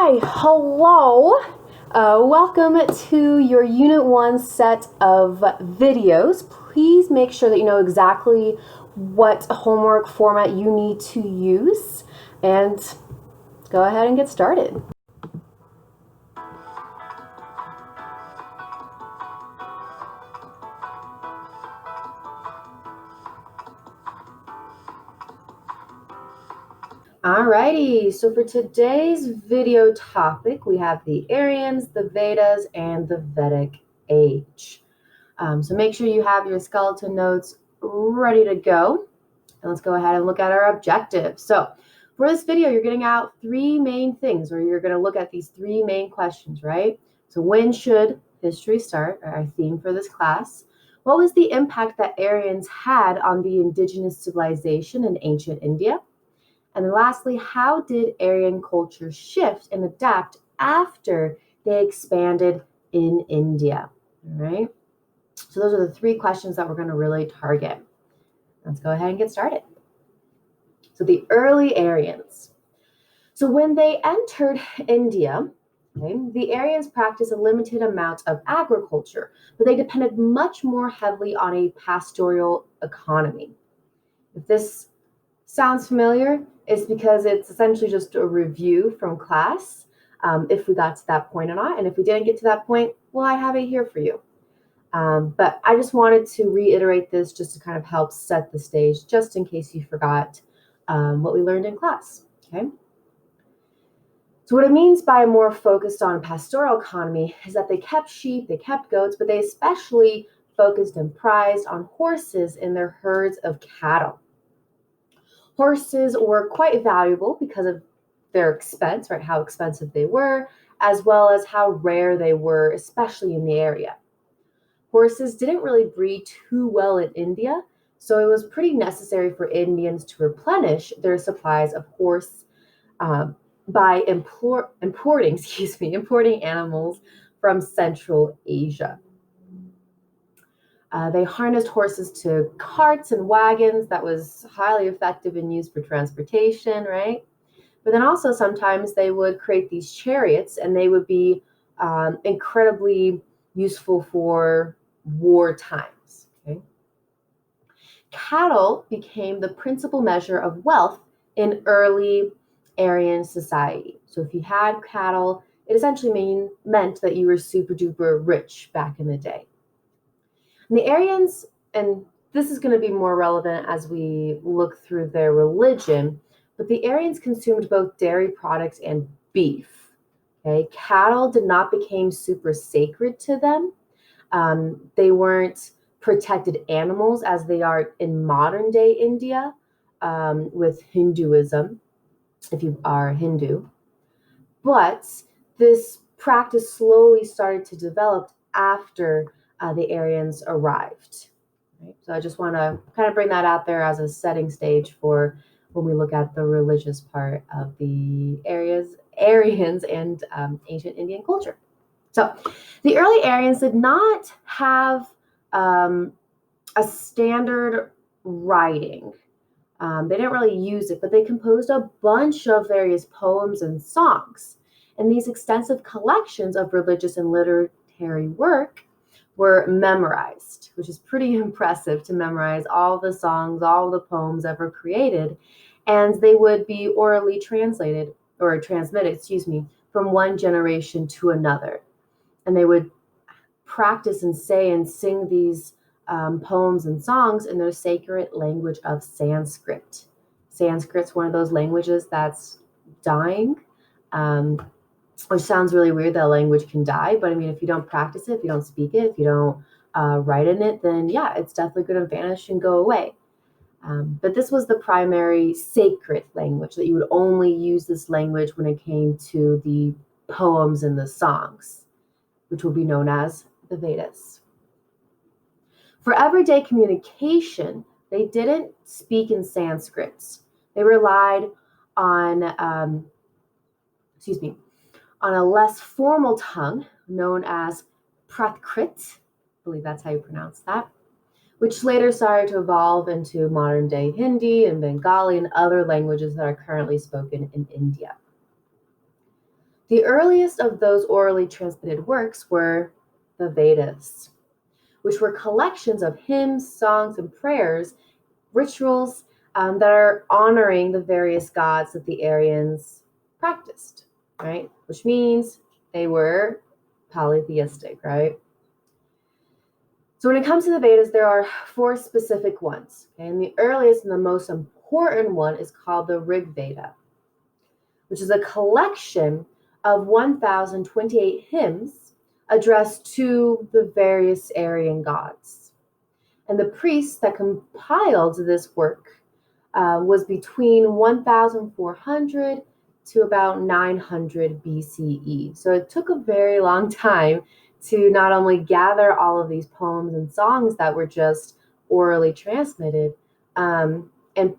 Hi, hello. Welcome to your Unit 1 set of videos. Please make sure that you know exactly what homework format you need to use, and go ahead and get started. Alrighty, so for today's video topic, we have the Aryans, the Vedas, and the Vedic age. So make sure you have your skeleton notes ready to go. And let's go ahead and look at our objectives. So for this video, you're getting out three main things, or you're going to look at these three main questions, right? So when should history start, our theme for this class? What was the impact that Aryans had on the indigenous civilization in ancient India? And then lastly, how did Aryan culture shift and adapt after they expanded in India? All right. So those are the three questions that we're going to really target. Let's go ahead and get started. So the early Aryans. So when they entered India, the Aryans practiced a limited amount of agriculture, but they depended much more heavily on a pastoral economy. If this sounds familiar, it's because it's essentially just a review from class, if we got to that point or not. And if we didn't get to that point, well, I have it here for you. But I just wanted to reiterate this just to kind of help set the stage, just in case you forgot what we learned in class, okay? So what it means by more focused on pastoral economy is that they kept sheep, they kept goats, but they especially focused and prized on horses in their herds of cattle. Horses were quite valuable because of their expense, right? How expensive they were, as well as how rare they were, especially in the area. Horses didn't really breed too well in India, so it was pretty necessary for Indians to replenish their supplies of horse by importing animals from Central Asia. They harnessed horses to carts and wagons that was highly effective and used for transportation, right? But then also sometimes they would create these chariots, and they would be incredibly useful for war times. Okay? Cattle became the principal measure of wealth in early Aryan society. So if you had cattle, it essentially meant that you were super duper rich back in the day. And the Aryans, and this is going to be more relevant as we look through their religion, but the Aryans consumed both dairy products and beef. Okay? Cattle did not become super sacred to them. They weren't protected animals as they are in modern day India with Hinduism, if you are Hindu. But this practice slowly started to develop after the Aryans arrived. Right? So I just want to kind of bring that out there as a setting stage for when we look at the religious part of the Aryans and ancient Indian culture. So the early Aryans did not have a standard writing. They didn't really use it, but they composed a bunch of various poems and songs. And these extensive collections of religious and literary work were memorized, which is pretty impressive to memorize all the songs, all the poems ever created. And they would be orally transmitted, from one generation to another. And they would practice and say and sing these poems and songs in their sacred language of Sanskrit. Sanskrit's one of those languages that's dying, which sounds really weird that a language can die. But I mean, if you don't practice it, if you don't speak it, if you don't write in it, then yeah, it's definitely going to vanish and go away. But this was the primary sacred language, that you would only use this language when it came to the poems and the songs, which will be known as the Vedas. For everyday communication, they didn't speak in Sanskrit. They relied on, on a less formal tongue known as Prakrit, I believe that's how you pronounce that, which later started to evolve into modern-day Hindi and Bengali and other languages that are currently spoken in India. The earliest of those orally transmitted works were the Vedas, which were collections of hymns, songs, and prayers, rituals that are honoring the various gods that the Aryans practiced, right? Which means they were polytheistic, right? So when it comes to the Vedas, there are 4 specific ones. Okay? And the earliest and the most important one is called the Rig Veda, which is a collection of 1,028 hymns addressed to the various Aryan gods. And the priests that compiled this work was between 1,400 to about 900 BCE. So it took a very long time to not only gather all of these poems and songs that were just orally transmitted and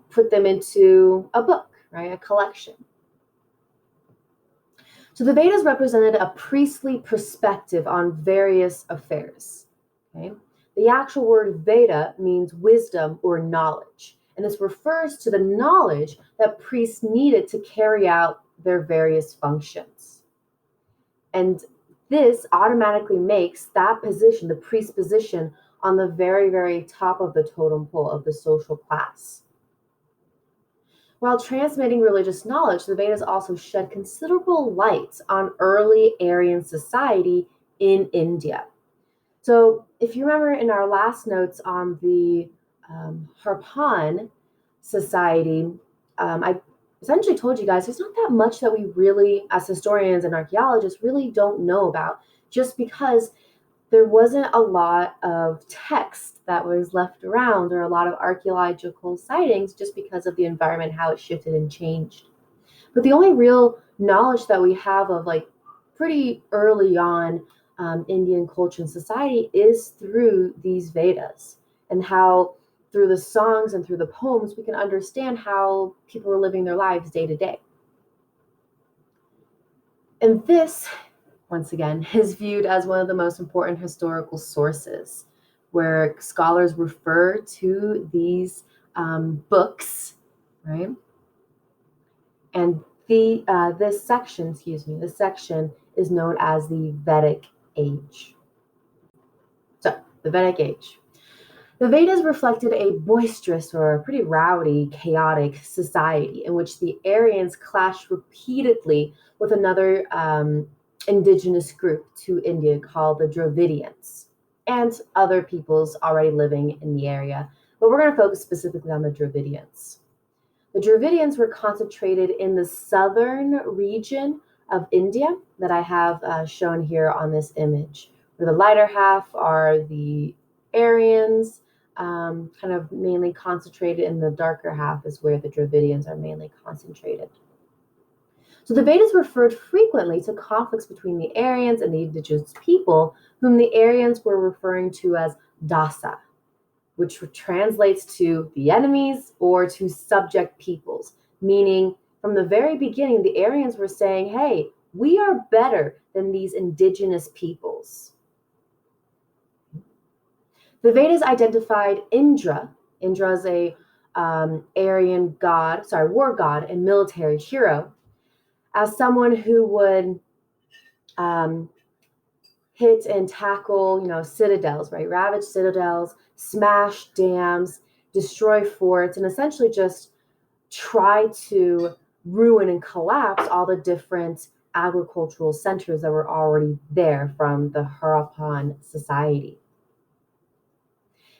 put them into a book, right, a collection. So the Vedas represented a priestly perspective on various affairs. Okay? The actual word Veda means wisdom or knowledge, and this refers to the knowledge that priests needed to carry out their various functions. And this automatically makes that position, the priest position, on the very, very top of the totem pole of the social class. While transmitting religious knowledge, the Vedas also shed considerable light on early Aryan society in India. So if you remember in our last notes on the Harpan society, I essentially told you guys there's not that much that we really, as historians and archaeologists, really don't know about, just because there wasn't a lot of text that was left around or a lot of archaeological sightings just because of the environment, how it shifted and changed. But the only real knowledge that we have of like pretty early on Indian culture and society is through these Vedas, and how through the songs and through the poems we can understand how people were living their lives day to day. And this, once again, is viewed as one of the most important historical sources, where scholars refer to these books, right? And this section is known as the Vedic Age. So, the Vedic Age. The Vedas reflected a boisterous or pretty rowdy, chaotic society in which the Aryans clashed repeatedly with another indigenous group to India called the Dravidians, and other peoples already living in the area. But we're going to focus specifically on the Dravidians. The Dravidians were concentrated in the southern region of India that I have shown here on this image, where the lighter half are the Aryans, kind of mainly concentrated, and the darker half is where the Dravidians are mainly concentrated. So the Vedas referred frequently to conflicts between the Aryans and the indigenous people, whom the Aryans were referring to as dasa, which translates to the enemies or to subject peoples, meaning from the very beginning, the Aryans were saying, hey, we are better than these indigenous peoples. The Vedas identified Indra. Indra is a Aryan god, war god and military hero, as someone who would hit and tackle, citadels, right? Ravage citadels, smash dams, destroy forts, and essentially just try to ruin and collapse all the different agricultural centers that were already there from the Harappan society.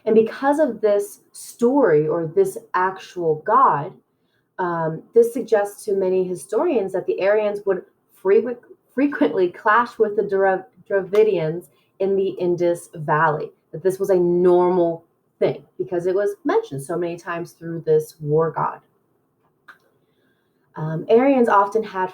And because of this story or this actual god, this suggests to many historians that the Aryans would frequently clash with the Dravidians in the Indus Valley, that this was a normal thing because it was mentioned so many times through this war god. Aryans often had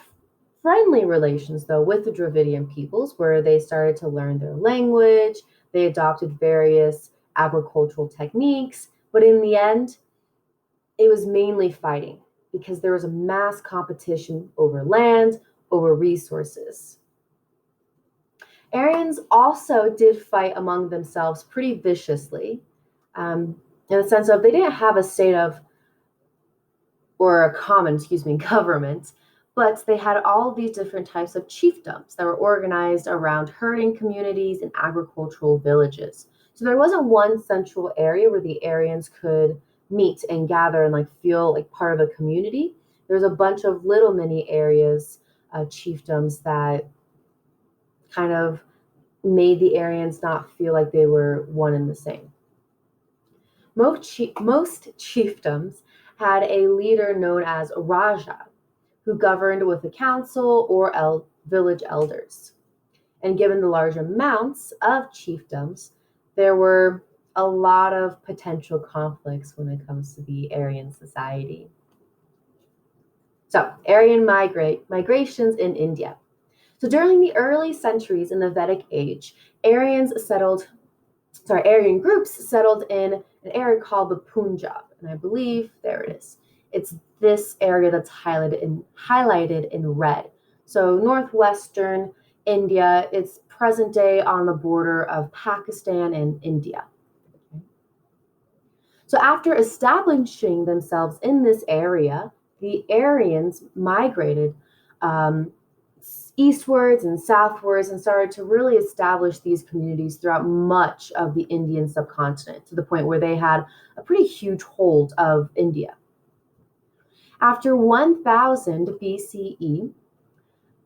friendly relations, though, with the Dravidian peoples, where they started to learn their language, they adopted various agricultural techniques, but in the end, it was mainly fighting because there was a mass competition over land, over resources. Aryans also did fight among themselves pretty viciously, in the sense of they didn't have a state of, or a common, government, But they had all these different types of chiefdoms that were organized around herding communities and agricultural villages. So there wasn't one central area where the Aryans could meet and gather and like feel like part of a community. There's a bunch of little mini areas, chiefdoms that kind of made the Aryans not feel like they were one and the same. Most chiefdoms had a leader known as a Raja, who governed with a council or village elders. And given the large amounts of chiefdoms, there were a lot of potential conflicts when it comes to the Aryan society. So, Aryan migrations in India. So during the early centuries in the Vedic age, Aryan groups settled in an area called the Punjab. And I believe, there it is. It's this area that's highlighted in red. So northwestern India, it's present day on the border of Pakistan and India. So after establishing themselves in this area, the Aryans migrated eastwards and southwards and started to really establish these communities throughout much of the Indian subcontinent, to the point where they had a pretty huge hold of India. After 1000 BCE,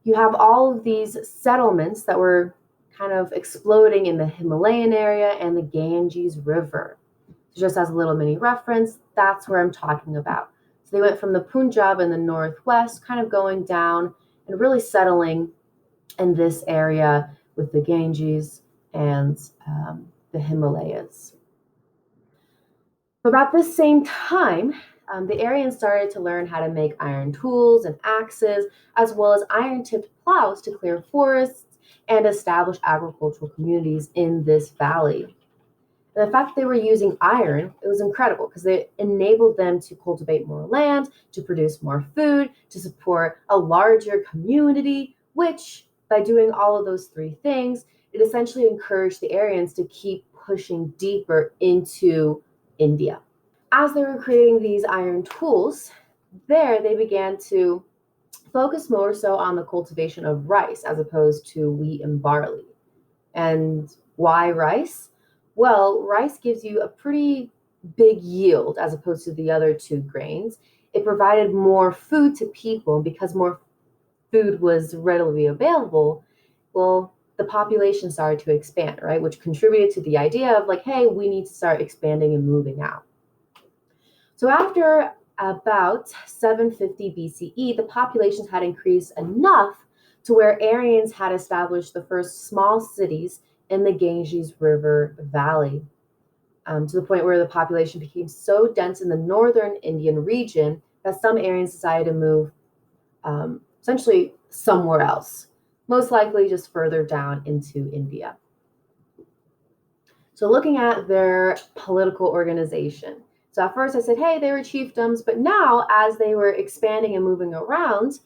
you have all of these settlements that were kind of exploding in the Himalayan area and the Ganges River. So just as a little mini reference, that's where I'm talking about. So they went from the Punjab in the northwest, kind of going down and really settling in this area with the Ganges and the Himalayas. About this same time, the Aryans started to learn how to make iron tools and axes, as well as iron-tipped plows to clear forests and establish agricultural communities in this valley. And the fact that they were using iron, it was incredible because it enabled them to cultivate more land, to produce more food, to support a larger community, which by doing all of those three things, it essentially encouraged the Aryans to keep pushing deeper into India. As they were creating these iron tools, there they began to focus more so on the cultivation of rice as opposed to wheat and barley. And why rice? Well, rice gives you a pretty big yield as opposed to the other two grains. It provided more food to people, and because more food was readily available, well, the population started to expand, right? Which contributed to the idea of like, hey, we need to start expanding and moving out. So after about 750 BCE, the populations had increased enough to where Aryans had established the first small cities in the Ganges River Valley, to the point where the population became so dense in the northern Indian region that some Aryans decided to move essentially somewhere else, most likely just further down into India. So looking at their political organization. So at first I said, hey, they were chiefdoms, but now as they were expanding and moving around,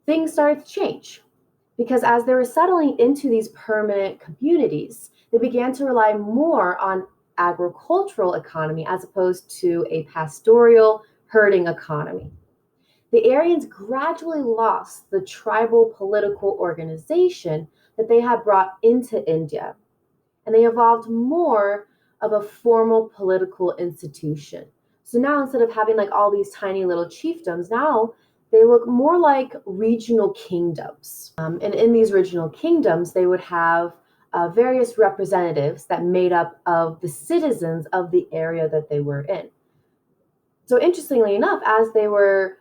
things started to change. Because as they were settling into these permanent communities, they began to rely more on agricultural economy as opposed to a pastoral herding economy. The Aryans gradually lost the tribal political organization that they had brought into India, and they evolved more of a formal political institution. So now instead of having like all these tiny little chiefdoms, now they look more like regional kingdoms. And in these regional kingdoms, they would have various representatives that made up of the citizens of the area that they were in. So interestingly enough, as they were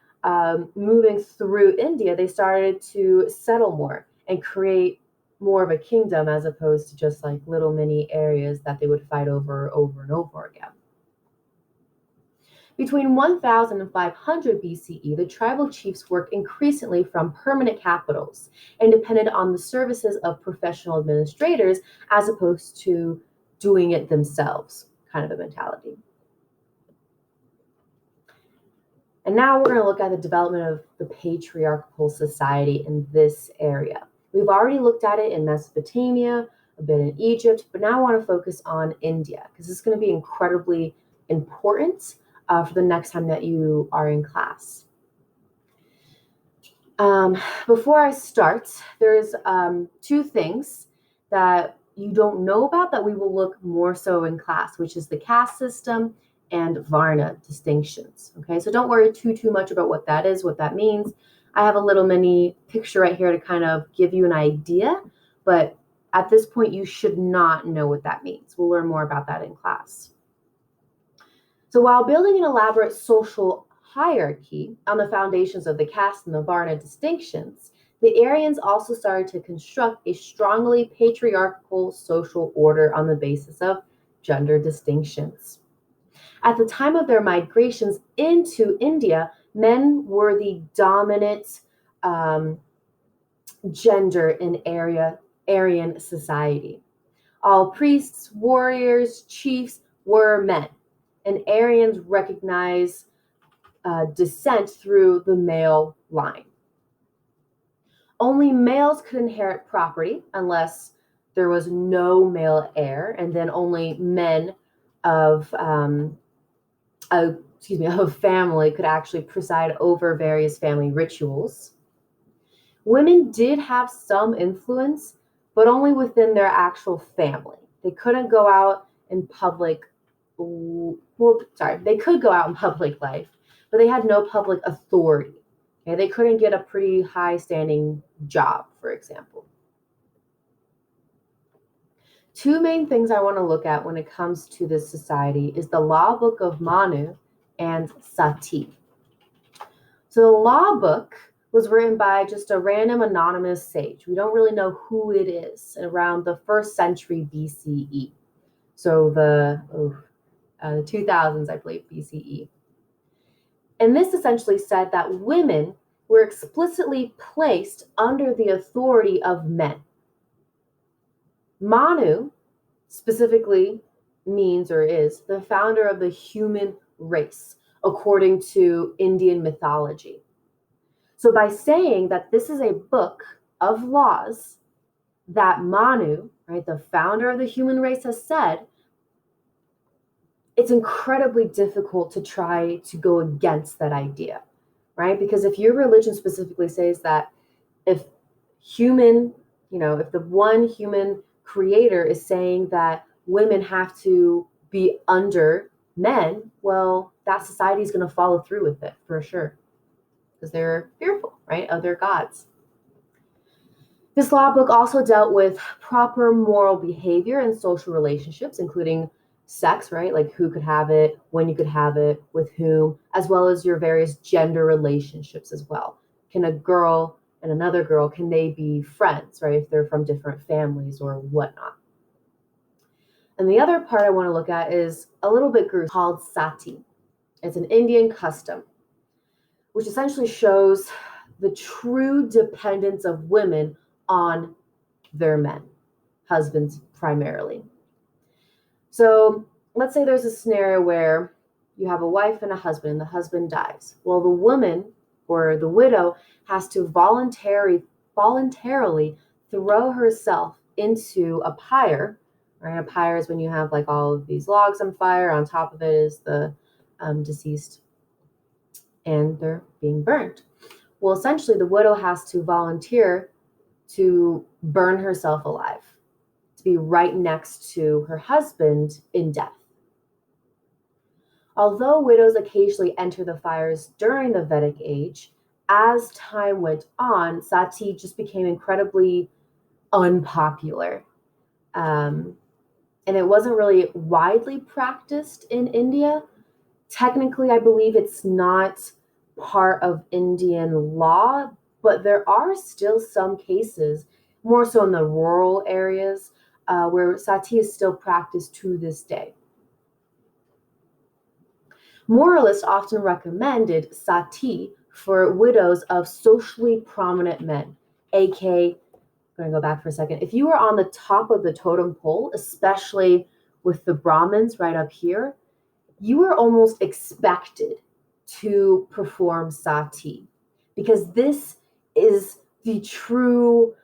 moving through India, they started to settle more and create more of a kingdom as opposed to just like little mini areas that they would fight over and over again. Between 1000 and 500 BCE, the tribal chiefs worked increasingly from permanent capitals and depended on the services of professional administrators as opposed to doing it themselves, kind of a mentality. And now we're going to look at the development of the patriarchal society in this area. We've already looked at it in Mesopotamia, a bit in Egypt, but now I want to focus on India because it's going to be incredibly important for the next time that you are in class. Before I start, there's two things that you don't know about that we will look more so in class, which is the caste system and Varna distinctions. Okay, so don't worry too much about what that is, what that means. I have a little mini picture right here to kind of give you an idea, but at this point, you should not know what that means. We'll learn more about that in class. So while building an elaborate social hierarchy on the foundations of the caste and the Varna distinctions, the Aryans also started to construct a strongly patriarchal social order on the basis of gender distinctions. At the time of their migrations into India, men were the dominant gender in Aryan society. All priests, warriors, chiefs were men, and Aryans recognize descent through the male line. Only males could inherit property unless there was no male heir, and then only men of family could actually preside over various family rituals. Women did have some influence, but only within their actual family. They couldn't go out in public. They could go out in public life, but they had no public authority. Okay, they couldn't get a pretty high standing job, for example. Two main things I want to look at when it comes to this society is the law book of Manu and Sati. So the law book was written by just a random anonymous sage. We don't really know who it is, around the 1st century BCE. So the 2000s, I believe, BCE. And this essentially said that women were explicitly placed under the authority of men. Manu specifically means or is the founder of the human race, according to Indian mythology. So by saying that this is a book of laws that Manu, right, the founder of the human race, has said, it's incredibly difficult to try to go against that idea, right? Because if your religion specifically says that if the one human creator is saying that women have to be under men, well, that society is going to follow through with it for sure, because they're fearful, right, of their gods. This law book also dealt with proper moral behavior and social relationships, including sex, right? Like who could have it, when you could have it, with whom, as well as your various gender relationships as well. Can a girl and another girl, can they be friends, right? If they're from different families or whatnot. And the other part I want to look at is a little bit gruesome, called Sati. It's an Indian custom, which essentially shows the true dependence of women on their men, husbands primarily. So let's say there's a scenario where you have a wife and a husband, and the husband dies. Well, the woman or the widow has to voluntarily throw herself into a pyre. Right? A pyre is when you have like all of these logs on fire. On top of it is the deceased, and they're being burned. Well, essentially, the widow has to volunteer to burn herself alive, to be right next to her husband in death. Although widows occasionally enter the fires during the Vedic age, as time went on, Sati just became incredibly unpopular. And it wasn't really widely practiced in India. Technically, I believe it's not part of Indian law, but there are still some cases, more so in the rural areas, where Sati is still practiced to this day. Moralists often recommended Sati for widows of socially prominent men, aka, I'm going to go back for a second. If you were on the top of the totem pole, especially with the Brahmins right up here, you were almost expected to perform Sati, because this is the true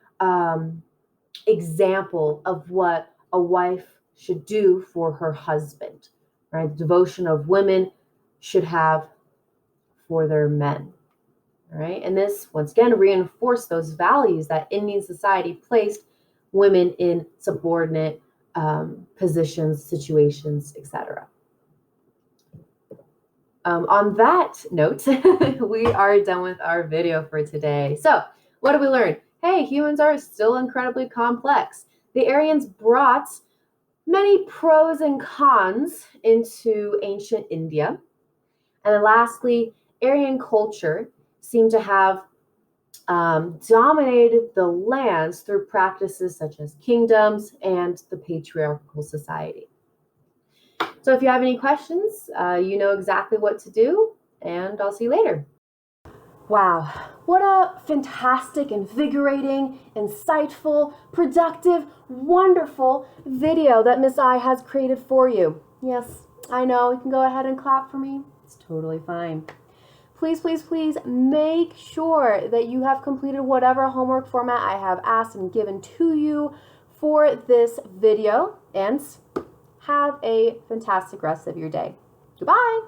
example of what a wife should do for her husband, right? The devotion of women should have for their men. All right, and this once again reinforced those values that Indian society placed women in subordinate positions, situations, etc. On that note, we are done with our video for today. So, what did we learn? Hey, humans are still incredibly complex. The Aryans brought many pros and cons into ancient India. And then lastly, Aryan culture seemed to have dominated the lands through practices such as kingdoms and the patriarchal society. So if you have any questions, you know exactly what to do, and I'll see you later. Wow, what a fantastic, invigorating, insightful, productive, wonderful video that Miss I has created for you. Yes, I know, you can go ahead and clap for me. It's totally fine. Please, please, please make sure that you have completed whatever homework format I have asked and given to you for this video, and have a fantastic rest of your day. Goodbye.